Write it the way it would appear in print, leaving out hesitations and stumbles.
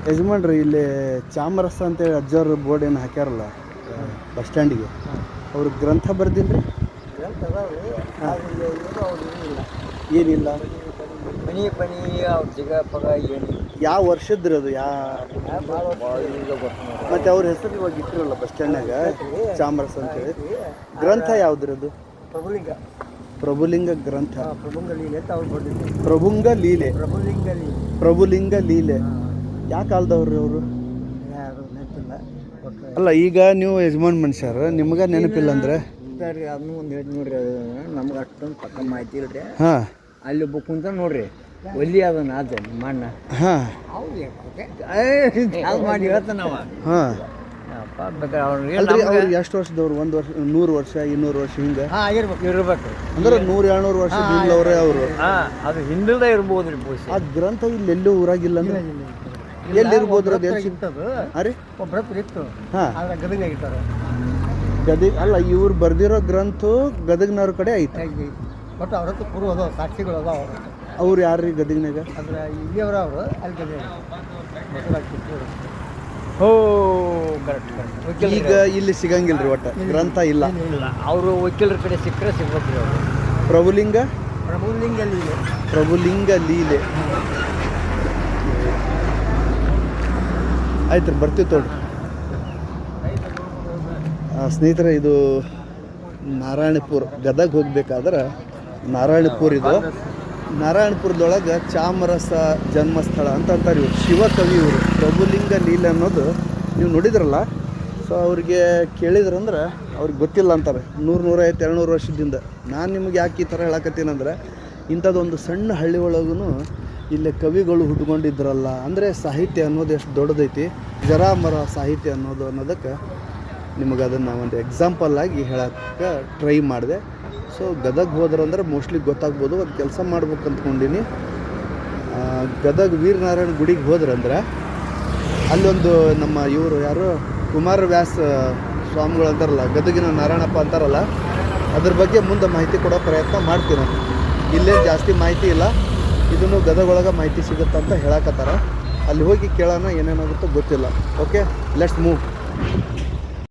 ಯಜಮಾನ್ರಿ ಇಲ್ಲಿ ಚಾಮರಸ ಅಂತೇಳಿ ಅಜ್ಜವ್ರ ಬೋರ್ಡ್ ಏನು ಹಾಕ್ಯಾರಲ್ಲ ಬಸ್ ಸ್ಟ್ಯಾಂಡಿಗೆ, ಅವ್ರು ಗ್ರಂಥ ಬರ್ದಿಲ್ರಿ? ಏನಿಲ್ಲ ಪನಿ ಅವ್ರ ಜಿಗ ಪಗ ಏನಿಲ್ಲ. ಯಾವ ವರ್ಷದ್ರಿ ಅದು? ಮತ್ತೆ ಅವ್ರ ಹೆಸರು ಇವಾಗ ಇಟ್ಟಿರಲ್ಲ ಬಸ್ ಸ್ಟ್ಯಾಂಡ್ನಾಗ ಚಾಮರಸ ಅಂತೇಳಿ. ಗ್ರಂಥ ಯಾವ್ದ್ರಿ ಅದು? ಪ್ರಭುಲಿಂಗ. ಪ್ರಭುಲಿಂಗ ಗ್ರಂಥ. ಪ್ರಭುಂಗ ಲೀಲೆ ಅಂತ ಅವ್ರು ಬರ್ದಿದ್ರು. ಪ್ರಭುಂಗ ಲೀಲೆ. ಪ್ರಭುಲಿಂಗ ಲೀಲೆ. ಪ್ರಭುಲಿಂಗ ಲೀಲೆ. ಯಾವ ಕಾಲದವ್ರಿ ಅವರು? ಯಾರು ನೆನಪಿಲ್ಲ. ಅಲ್ಲ, ಈಗ ನೀವು ಯಜಮಾನ್ ಮನುಷ್ಯರು, ನಿಮ್ಗೆ ನೆನಪಿಲ್ಲ ಅಂದ್ರೆ ಸರಿ ಅದನ್ನು ಒಂದು ಹೇಳಿ ನೋಡ್ರಿ. ಅದು ನಮ್ಗೆ ಅಷ್ಟೊಂದು ಪಕ್ಕ ಮಾಹಿತಿ ಇಲ್ರಿ. ಹಾಂ, ಅಲ್ಲಿ ಒಬ್ಬ ಕುಂತ ನೋಡ್ರಿ, ಒಲ್ಲಿ ಅದನ್ನ ಅದ ಮಣ್ಣ. ಹಾಂ ಮಾಡಿ ಹೇಳ್ತ ನಾವ. ಹಾಂ, ಬೇಕಾದ್ರೆ ಅಲ್ರಿ ಅವ್ರಿಗೆ ಎಷ್ಟು ವರ್ಷದವ್ರು? 100 ವರ್ಷ, 100 ವರ್ಷ, 200 ವರ್ಷ ಹಿಂಗೆ ಇರ್ಬೇಕು ಅಂದ್ರೆ 100-200 ವರ್ಷ ಹಿಂದವ್ರೆ ಅವರು. ಅದು ಹಿಂದದ ಇರ್ಬೋದು ರೀ. ಆ ಗ್ರಂಥ ಇಲ್ಲಿ ಎಲ್ಲೂ ಊರಾಗಿಲ್ಲ ಅಂದ್ರೆ ಎಲ್ಲಿರ್ಬೋದು? ಅದು ಎಲ್ಲಿ ಸಿಗ್ತದ? ಅರೆ ಒಬ್ಬರ ಇತ್ತು. ಹಾಂ, ಆದ್ರೆ ಗದಗ ಇರ್ತಾರೆ. ಗದಗ ಅಲ್ಲ, ಇವ್ರು ಬರ್ದಿರೋ ಗ್ರಂಥ ಗದಗ್ನವ್ರ ಕಡೆ ಐತೆ. ಬಟ್ ಅವ್ರ ಹತ್ರ ಪೂರ್ವ ಅದಾವ, ಸಾಕ್ಷಿಗಳು ಅದಾವ. ಅವ್ರು ಯಾರ್ರೀ ಗದಗ್ನಾಗ? ಅಂದ್ರೆ ಇಲ್ಲಿಯವ್ರ ಅವರು ಅಲ್ಲಿ ಗದಗ ಕರೆಕ್ಟ್. ಈಗ ಇಲ್ಲಿ ಸಿಗಂಗಿಲ್ರಿ ಒಟ್ಟ ಗ್ರಂಥ ಇಲ್ಲ. ಅವರು ವಕೀಲರ ಕಡೆ ಸಿಕ್ಕರೆ ಸಿಗ್ಬೇಕ್ರಿ ಅವರು. ಪ್ರಭುಲಿಂಗ. ಪ್ರಭುಲಿಂಗ ಲೀಲೆ. ಪ್ರಭುಲಿಂಗ ಲೀಲೆ. ಆಯ್ತು ರೀ, ಬರ್ತೀವಿ ತೋಡ್ರಿ. ಸ್ನೇಹಿತರೆ, ಇದು ನಾರಾಯಣಪುರ, ಗದಗ ಹೋಗ್ಬೇಕಾದ್ರೆ ನಾರಾಯಣಪುರ. ಇದು ನಾರಾಯಣಪುರದೊಳಗೆ ಚಾಮರಸ ಜನ್ಮಸ್ಥಳ ಅಂತ ಅಂತಾರೆ ಇವರು. ಶಿವಕವಿ ಇವರು. ಪ್ರಭುಲಿಂಗ ಲೀಲೆ ಅನ್ನೋದು ನೀವು ನೋಡಿದ್ರಲ್ಲ. ಸೊ ಅವ್ರಿಗೆ ಕೇಳಿದ್ರಂದ್ರೆ ಅವ್ರಿಗೆ ಗೊತ್ತಿಲ್ಲ ಅಂತಾರೆ. 100-150-200 ವರ್ಷದಿಂದ. ನಾನು ನಿಮ್ಗೆ ಯಾಕೆ ಈ ಥರ ಹೇಳಕತ್ತೀನಂದ್ರೆ, ಇಂಥದ್ದೊಂದು ಸಣ್ಣ ಹಳ್ಳಿ ಒಳಗೂ ಇಲ್ಲೇ ಕವಿಗಳು ಹುಟ್ಕೊಂಡಿದ್ರಲ್ಲ. ಅಂದರೆ ಸಾಹಿತ್ಯ ಅನ್ನೋದು ಎಷ್ಟು ದೊಡ್ಡದೈತಿ, ಜರಾಮರ ಸಾಹಿತ್ಯ ಅನ್ನೋದಕ್ಕೆ ನಿಮಗೆ ಅದನ್ನು ಒಂದು ಎಕ್ಸಾಂಪಲ್ ಆಗಿ ಹೇಳೋಕ್ಕೆ ಟ್ರೈ ಮಾಡಿದೆ. ಸೊ ಗದಗ ಹೋದ್ರಂದ್ರೆ ಮೋಸ್ಟ್ಲಿ ಗೊತ್ತಾಗ್ಬೋದು. ಒಂದು ಕೆಲಸ ಮಾಡ್ಬೇಕು ಅಂದ್ಕೊಂಡೀನಿ. ಗದಗ ವೀರನಾರಾಯಣ ಗುಡಿಗೆ ಹೋದ್ರಂದ್ರೆ ಅಲ್ಲೊಂದು ನಮ್ಮ ಇವರು ಯಾರು ಕುಮಾರವ್ಯಾಸ ಸ್ವಾಮಿಗಳು ಅಂತಾರಲ್ಲ, ಗದಗಿನ ನಾರಾಯಣಪ್ಪ ಅಂತಾರಲ್ಲ, ಅದ್ರ ಬಗ್ಗೆ ಮುಂದೆ ಮಾಹಿತಿ ಕೊಡೋ ಪ್ರಯತ್ನ ಮಾಡ್ತೀನಿ. ಇಲ್ಲೇ ಜಾಸ್ತಿ ಮಾಹಿತಿ ಇಲ್ಲ, ಇದನ್ನು ಗದಗೊಳಗೆ ಮಾಹಿತಿ ಸಿಗುತ್ತಂತ ಹೇಳಕತ್ತಾರ. ಅಲ್ಲಿ ಹೋಗಿ ಕೇಳೋಣ, ಏನೇನಾಗುತ್ತೋ ಗೊತ್ತಿಲ್ಲ. Okay, let's move.